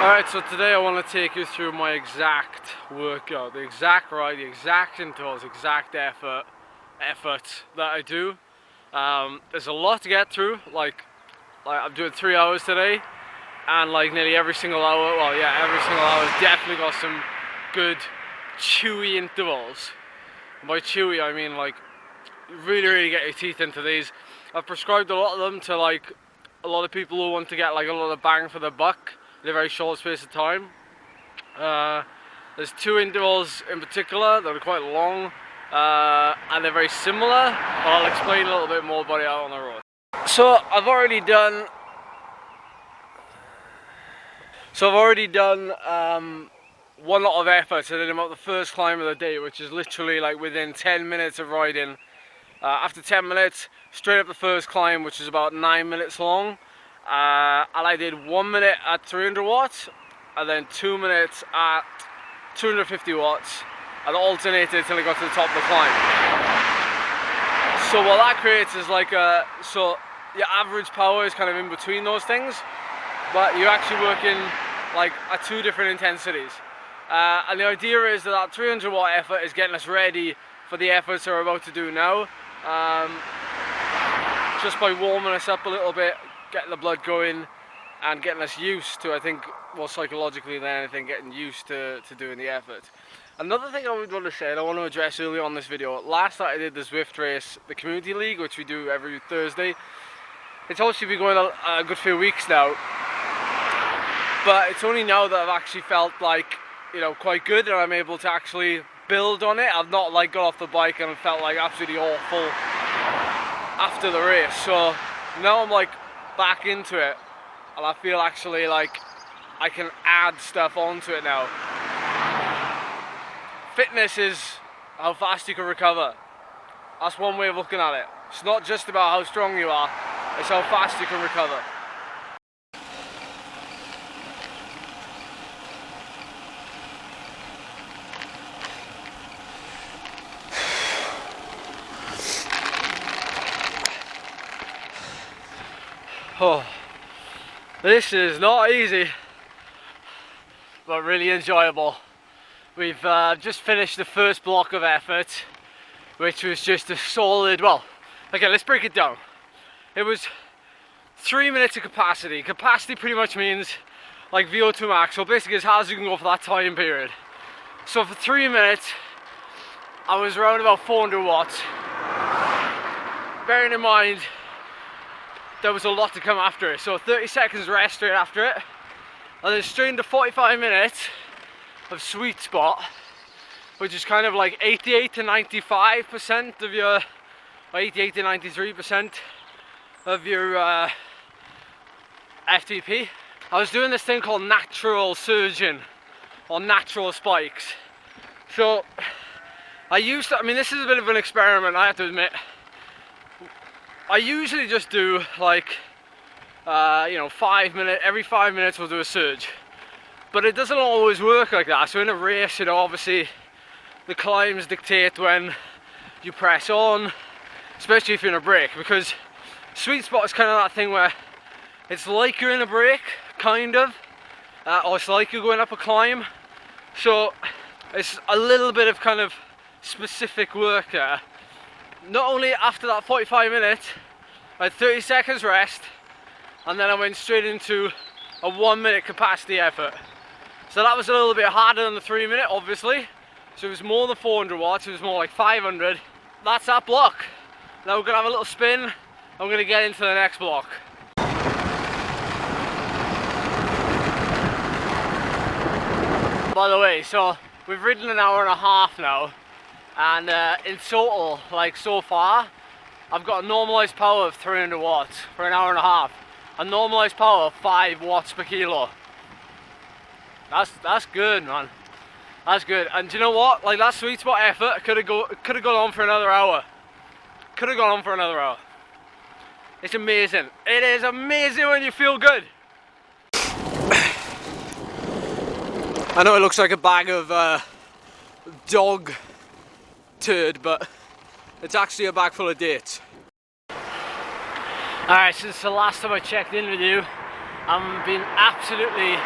Alright, so today I want to take you through my exact workout, the exact ride, the exact intervals, exact effort that I do. There's a lot to get through, like I'm doing 3 hours today, and like nearly every single hour, well yeah, every single hour has definitely got some good chewy intervals. And by chewy I mean like really get your teeth into these. I've prescribed a lot of them to like a lot of people who want to get like a lot of bang for the buck in a very short space of time. There's 2 intervals in particular that are quite long and they're very similar, but I'll explain a little bit more about it out on the road. So I've already done one lot of effort. I did about the first climb of the day, which is literally like within 10 minutes of riding. After 10 minutes, straight up the first climb, which is about 9 minutes long. And I did 1 minute at 300 watts and then 2 minutes at 250 watts and alternated until I got to the top of the climb. So what that creates is like so your average power is kind of in between those things, but you're actually working like at 2 different intensities. And the idea is that 300 watt effort is getting us ready for the efforts we're about to do now. Just by warming us up a little bit, getting the blood going and getting us used to, I think, more psychologically than anything, getting used to doing the effort. Another thing I would want to say, and I want to address early on this video, last night I did the Zwift race, the community league, which we do every Thursday. It's obviously been going a good few weeks now, but it's only now that I've actually felt like, you know, quite good and I'm able to actually build on it. I've not like got off the bike and felt like absolutely awful after the race. So now I'm like back into it and I feel actually like I can add stuff onto it now. Fitness is how fast you can recover. That's one way of looking at it. It's not just about how strong you are, it's how fast you can recover. Oh, this is not easy, but really enjoyable. We've just finished the first block of effort, which was just a solid, well, okay, let's break it down. It was 3 minutes of capacity. Capacity pretty much means like VO2 max, so basically as hard as you can go for that time period. So for 3 minutes, I was around about 400 watts. Bearing in mind, there was a lot to come after it, so 30 seconds rest straight after it, and then straight into 45 minutes of sweet spot, which is kind of like 88 to 95% of your, or 88 to 93% of your FTP. I was doing this thing called natural surging, or natural spikes. So I mean this is a bit of an experiment, I have to admit. I usually just do like, you know, every 5 minutes we'll do a surge. But it doesn't always work like that. So in a race, you know, obviously the climbs dictate when you press on, especially if you're in a break, because sweet spot is kind of that thing where it's like you're in a break, kind of, or it's like you're going up a climb. So it's a little bit of kind of specific work there. Not only after that 45 minutes, I had 30 seconds rest, and then I went straight into a 1 minute capacity effort. So that was a little bit harder than the 3 minute, obviously. So it was more than 400 watts, it was more like 500. That's that block. Now we're gonna have a little spin, and we're gonna get into the next block. By the way, so we've ridden an hour and a half now. And in total, like so far, I've got a normalized power of 300 watts for an hour and a half. A normalized power of 5 watts per kilo. That's good, man. That's good. And do you know what? Like that sweet spot effort could have gone on for another hour. Could have gone on for another hour. It's amazing. It is amazing when you feel good. I know it looks like a bag of dog turd, but it's actually a bag full of dates. Alright, since the last time I checked in with you, I've been absolutely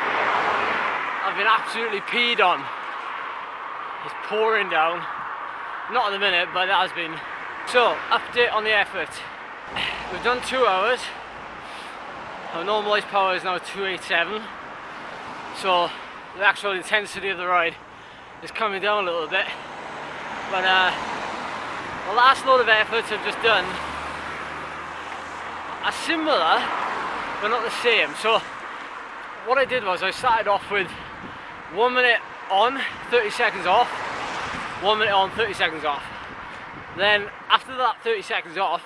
I've been absolutely peed on. It's pouring down. Not at the minute, but it has been. So, update on the effort. We've done 2 hours. Our normalised power is now 287. So, the actual intensity of the ride is coming down a little bit. But the last load of efforts I've just done are similar, but not the same. So, what I did was I started off with 1 minute on, 30 seconds off, 1 minute on, 30 seconds off. Then after that 30 seconds off,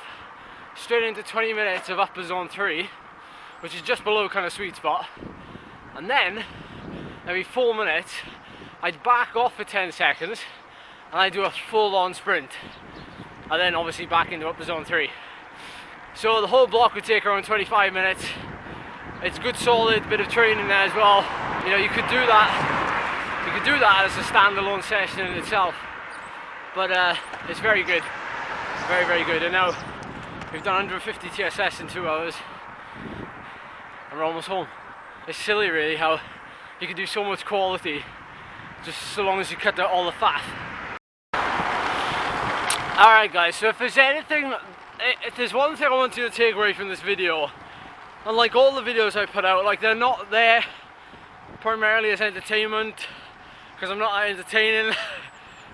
straight into 20 minutes of upper zone 3, which is just below kind of sweet spot. And then every 4 minutes I'd back off for 10 seconds and I'd do a full on sprint, and then obviously back into upper zone 3. So the whole block would take around 25 minutes. It's a good solid bit of training there as well. You know, you could do that as a standalone session in itself, but it's very good, very good. And now we've done 150 TSS in 2 hours and we're almost home. It's silly really how you can do so much quality just so long as you cut out all the fat. Alright guys, so if there's one thing I want you to take away from this video, unlike all the videos I put out, like, they're not there primarily as entertainment, because I'm not that entertaining.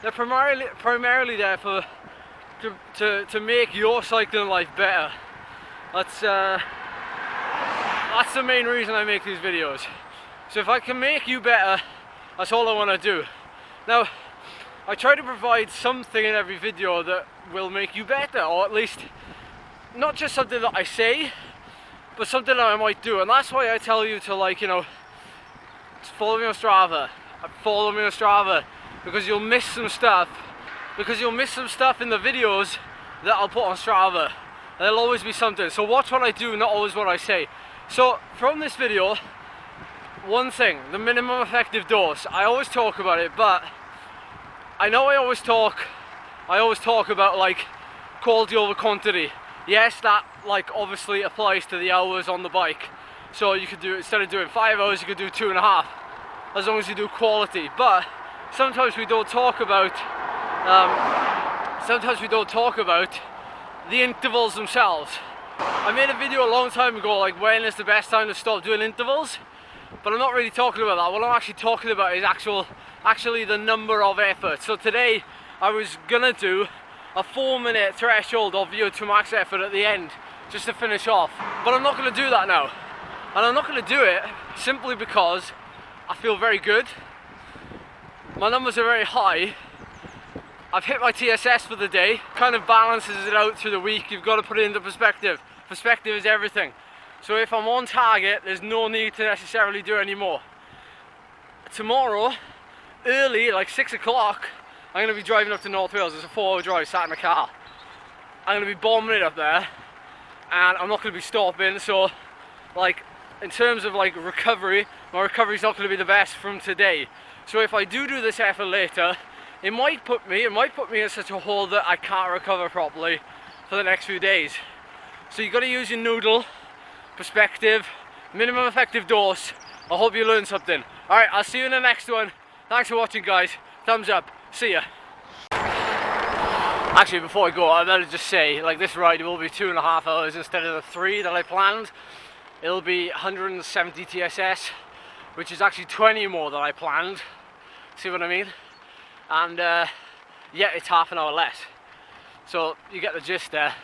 They're primarily there to make your cycling life better. That's the main reason I make these videos. So if I can make you better, that's all I want to do. Now, I try to provide something in every video that will make you better, or at least not just something that I say, but something that I might do. And that's why I tell you to, like, you know, follow me on Strava. Follow me on Strava, because you'll miss some stuff. Because you'll miss some stuff in the videos that I'll put on Strava. There'll always be something. So watch what I do, not always what I say. So from this video, one thing, the minimum effective dose. I always talk about it, but I know I always talk about, like, quality over quantity. Yes, that, like, obviously applies to the hours on the bike. So you could do, instead of doing 5 hours, you could do 2.5, as long as you do quality. But sometimes we don't talk about the intervals themselves. I made a video a long time ago, like, when is the best time to stop doing intervals, but I'm not really talking about that. What I'm actually talking about is actually the number of efforts. So today I was gonna do a 4-minute threshold of VO2 max effort at the end, just to finish off. But I'm not gonna do that now. And I'm not gonna do it simply because I feel very good. My numbers are very high. I've hit my TSS for the day. Kind of balances it out through the week. You've got to put it into perspective. Perspective is everything. So if I'm on target, there's no need to necessarily do any more. Tomorrow, early, like 6 o'clock, I'm going to be driving up to North Wales. It's a 4-hour drive, sat in a car. I'm going to be bombing it up there, and I'm not going to be stopping. So, like, in terms of, like, recovery, my recovery's not going to be the best from today. So if I do this effort later, it might put me in such a hole that I can't recover properly for the next few days. So you got to use your noodle, perspective, minimum effective dose. I hope you learned something. Alright, I'll see you in the next one. Thanks for watching, guys. Thumbs up. See ya. Actually, before I go, I better just say, like, this ride will be 2.5 hours instead of the 3 that I planned. It'll be 170 TSS, which is actually 20 more than I planned. See what I mean? And yeah, it's half an hour less. So you get the gist there.